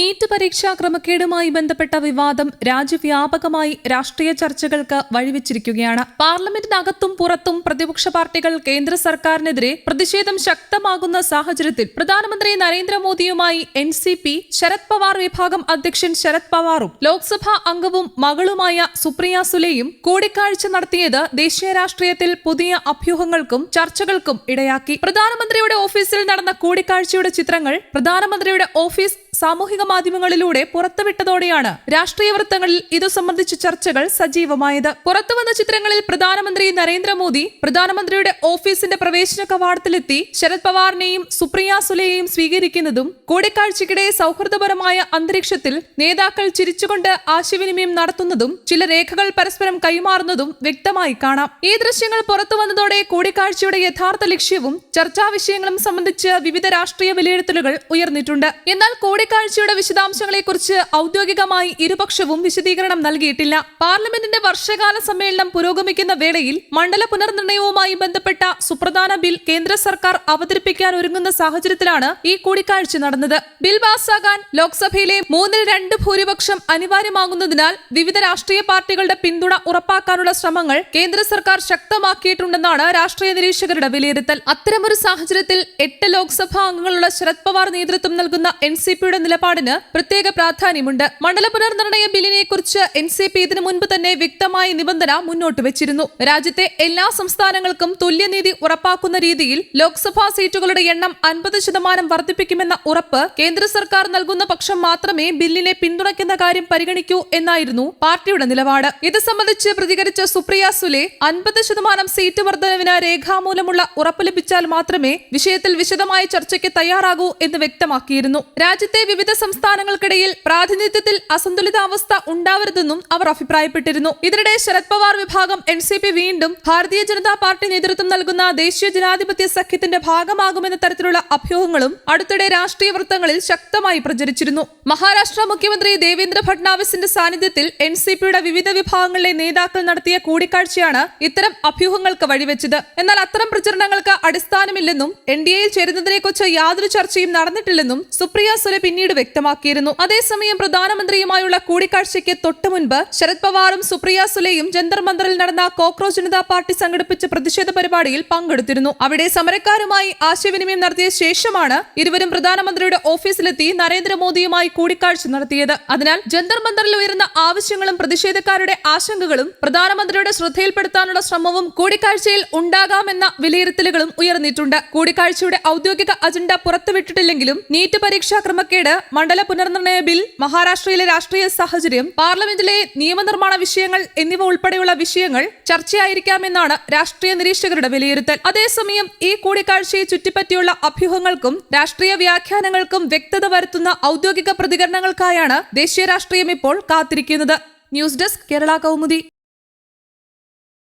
NEET പരീക്ഷാ ക്രമക്കേടുമായി ബന്ധപ്പെട്ട വിവാദം രാജ്യവ്യാപകമായി രാഷ്ട്രീയ ചർച്ചകൾക്ക് വഴിവെച്ചിരിക്കുകയാണ്. പാർലമെന്റിനകത്തും പുറത്തും പ്രതിപക്ഷ പാർട്ടികൾ കേന്ദ്ര സർക്കാരിനെതിരെ പ്രതിഷേധം ശക്തമാകുന്ന സാഹചര്യത്തിൽ പ്രധാനമന്ത്രി നരേന്ദ്രമോദിയുമായി എൻസിപി ശരത് പവാർ വിഭാഗം അധ്യക്ഷൻ ശരത് പവാറും ലോക്സഭാ അംഗവും മകളുമായ സുപ്രിയ സുലെയും കൂടിക്കാഴ്ച നടത്തിയത് ദേശീയ രാഷ്ട്രീയത്തിൽ പുതിയ അഭ്യൂഹങ്ങൾക്കും ചർച്ചകൾക്കും ഇടയാക്കി. പ്രധാനമന്ത്രിയുടെ ഓഫീസിൽ നടന്ന കൂടിക്കാഴ്ചയുടെ ചിത്രങ്ങൾ പ്രധാനമന്ത്രിയുടെ ഓഫീസ് സാമൂഹിക മാധ്യമങ്ങളിലൂടെ പുറത്തുവിട്ടതോടെയാണ് രാഷ്ട്രീയ വൃത്തങ്ങളിൽ ഇതു സംബന്ധിച്ച ചർച്ചകൾ സജീവമായത്. പുറത്തുവന്ന ചിത്രങ്ങളിൽ പ്രധാനമന്ത്രി നരേന്ദ്രമോദി പ്രധാനമന്ത്രിയുടെ ഓഫീസിന്റെ പ്രവേശന കവാടത്തിലെത്തി ശരത് പവാറിനെയും സുപ്രിയ സുലെയെയും സ്വീകരിക്കുന്നതും കൂടിക്കാഴ്ചയ്ക്കിടെ സൗഹൃദപരമായ അന്തരീക്ഷത്തിൽ നേതാക്കൾ ചിരിച്ചുകൊണ്ട് ആശയവിനിമയം നടത്തുന്നതും ചില രേഖകൾ പരസ്പരം കൈമാറുന്നതും വ്യക്തമായി കാണാം. ഈ ദൃശ്യങ്ങൾ പുറത്തുവന്നതോടെ കൂടിക്കാഴ്ചയുടെ യഥാർത്ഥ ലക്ഷ്യവും ചർച്ചാ വിഷയങ്ങളും സംബന്ധിച്ച് വിവിധ രാഷ്ട്രീയ വിലയിരുത്തലുകൾ ഉയർന്നിട്ടുണ്ട്. എന്നാൽ കൂടിക്കാഴ്ചയുടെ വിശദാംശങ്ങളെക്കുറിച്ച് ഔദ്യോഗികമായി ഇരുപക്ഷവും വിശദീകരണം നൽകിയിട്ടില്ല. പാർലമെന്റിന്റെ വർഷകാല സമ്മേളനം പുരോഗമിക്കുന്ന വേളയിൽ മണ്ഡല പുനർനിർണയവുമായി ബന്ധപ്പെട്ട സുപ്രധാന ബിൽ കേന്ദ്ര സർക്കാർ അവതരിപ്പിക്കാൻ ഒരുങ്ങുന്ന സാഹചര്യത്തിലാണ് ഈ കൂടിക്കാഴ്ച നടന്നത്. ബിൽ പാസ്സാകാൻ ലോക്സഭയിലെ 2/3 ഭൂരിപക്ഷം അനിവാര്യമാകുന്നതിനാൽ വിവിധ രാഷ്ട്രീയ പാർട്ടികളുടെ പിന്തുണ ഉറപ്പാക്കാനുള്ള ശ്രമങ്ങൾ കേന്ദ്ര സർക്കാർ ശക്തമാക്കിയിട്ടുണ്ടെന്നാണ് രാഷ്ട്രീയ നിരീക്ഷകരുടെ വിലയിരുത്തൽ. അത്തരമൊരു സാഹചര്യത്തിൽ 8 ലോക്സഭാ അംഗങ്ങളുള്ള ശരത് പവാർ നേതൃത്വം നൽകുന്ന എൻസിപിയുടെ നിലപാടിന് പ്രത്യേക പ്രാധാന്യമുണ്ട്. മണ്ഡല പുനർനിർണയ ബില്ലിനെ കുറിച്ച് എൻസിപി ഇതിനു മുൻപ് തന്നെ വ്യക്തമായ നിബന്ധന മുന്നോട്ട് വെച്ചിരുന്നു. രാജ്യത്തെ എല്ലാ സംസ്ഥാനങ്ങൾക്കും തുല്യനീതി ഉറപ്പാക്കുന്ന രീതിയിൽ ലോക്സഭാ സീറ്റുകളുടെ എണ്ണം 50% വർദ്ധിപ്പിക്കുമെന്ന ഉറപ്പ് കേന്ദ്ര സർക്കാർ നൽകുന്ന പക്ഷം മാത്രമേ ബില്ലിനെ പിന്തുണയ്ക്കുന്ന കാര്യം പരിഗണിക്കൂ എന്നായിരുന്നു പാർട്ടിയുടെ നിലപാട്. ഇത് സംബന്ധിച്ച് പ്രതികരിച്ച സുപ്രിയ സുലെ 50% സീറ്റ് വർധനവിന് രേഖാമൂലമുള്ള ഉറപ്പ് ലഭിച്ചാൽ മാത്രമേ വിഷയത്തിൽ വിശദമായ ചർച്ചയ്ക്ക് തയ്യാറാകൂ എന്ന് വ്യക്തമാക്കിയിരുന്നു. രാജ്യത്തെ വിവിധ സംസ്ഥാനങ്ങൾക്കിടയിൽ പ്രാതിനിധ്യത്തിൽ അസന്തുലിതാവസ്ഥ ഉണ്ടാവരുതെന്നും അവർ അഭിപ്രായപ്പെട്ടിരുന്നു. ഇതിനിടെ ശരത് പവാർ വിഭാഗം എൻസിപി വീണ്ടും ഭാരതീയ ജനതാ പാർട്ടി നേതൃത്വം നൽകുന്ന ദേശീയ ജനാധിപത്യ സഖ്യത്തിന്റെ ഭാഗമാകുമെന്ന തരത്തിലുള്ള അഭ്യൂഹങ്ങളും അടുത്തിടെ രാഷ്ട്രീയ വൃത്തങ്ങളിൽ ശക്തമായി പ്രചരിച്ചിരുന്നു. മഹാരാഷ്ട്ര മുഖ്യമന്ത്രി ദേവേന്ദ്ര ഫഡ്നാവിസിന്റെ സാന്നിധ്യത്തിൽ എൻസിപിയുടെ വിവിധ വിഭാഗങ്ങളിലെ നേതാക്കൾ നടത്തിയ കൂടിക്കാഴ്ചയാണ് ഇത്തരം അഭ്യൂഹങ്ങൾക്ക് വഴിവെച്ചത്. എന്നാൽ അത്തരം പ്രചരണങ്ങൾക്ക് അടിസ്ഥാനമില്ലെന്നും എൻഡിഎയിൽ ചേരുന്നതിനെക്കുറിച്ച് യാതൊരു ചർച്ചയും നടന്നിട്ടില്ലെന്നും സുപ്രിയ സുലെ പിന്നീട് വ്യക്തമാക്കിയിരുന്നു. അതേസമയം പ്രധാനമന്ത്രിയുമായുള്ള കൂടിക്കാഴ്ചയ്ക്ക് തൊട്ടുമുൻപ് ശരത് പവാറും സുപ്രിയ സുലെയും ജന്തർ മന്ദറിൽ നടന്ന കോക്രോച്ച് ജനതാ പാർട്ടി സംഘടിപ്പിച്ച പ്രതിഷേധ പരിപാടിയിൽ പങ്കെടുത്തിരുന്നു. അവിടെ സമരക്കാരുമായി ആശയവിനിമയം നടത്തിയ ശേഷമാണ് ഇരുവരും പ്രധാനമന്ത്രിയുടെ ഓഫീസിലെത്തി നരേന്ദ്രമോദിയുമായി കൂടിക്കാഴ്ച നടത്തിയത്. അതിനാൽ ജന്തർ മന്ദറിൽ ഉയർന്ന ആവശ്യങ്ങളും പ്രതിഷേധക്കാരുടെ ആശങ്കകളും പ്രധാനമന്ത്രിയുടെ ശ്രദ്ധയിൽപ്പെടുത്താനുള്ള ശ്രമവും കൂടിക്കാഴ്ചയിൽ ഉണ്ടാകാമെന്ന വിലയിരുത്തലുകളും ഉയർന്നിട്ടുണ്ട്. കൂടിക്കാഴ്ചയുടെ ഔദ്യോഗിക അജണ്ട പുറത്തുവിട്ടിട്ടില്ലെങ്കിലും നീറ്റ് പരീക്ഷാ ക്രമക്കേട്, മണ്ഡല പുനർനിർണയ ബിൽ, മഹാരാഷ്ട്രയിലെ രാഷ്ട്രീയ സാഹചര്യം, പാർലമെന്റിലെ നിയമനിർമ്മാണ വിഷയങ്ങൾ എന്നിവ ഉൾപ്പെടെയുള്ള വിഷയങ്ങൾ ചർച്ചയായിരിക്കാമെന്നാണ് രാഷ്ട്രീയ നിരീക്ഷകരുടെ വിലയിരുത്തൽ. അതേസമയം ഈ കൂടിക്കാഴ്ചയെ ചുറ്റിപ്പറ്റിയുള്ള അഭ്യൂഹങ്ങൾക്കും രാഷ്ട്രീയ വ്യാഖ്യാനങ്ങൾക്കും വ്യക്തത വരുത്തുന്ന ഔദ്യോഗിക പ്രതികരണങ്ങൾക്കായാണ് ദേശീയ രാഷ്ട്രീയം ഇപ്പോൾ കാത്തിരിക്കുന്നത്. News desk Kerala Kaumudi.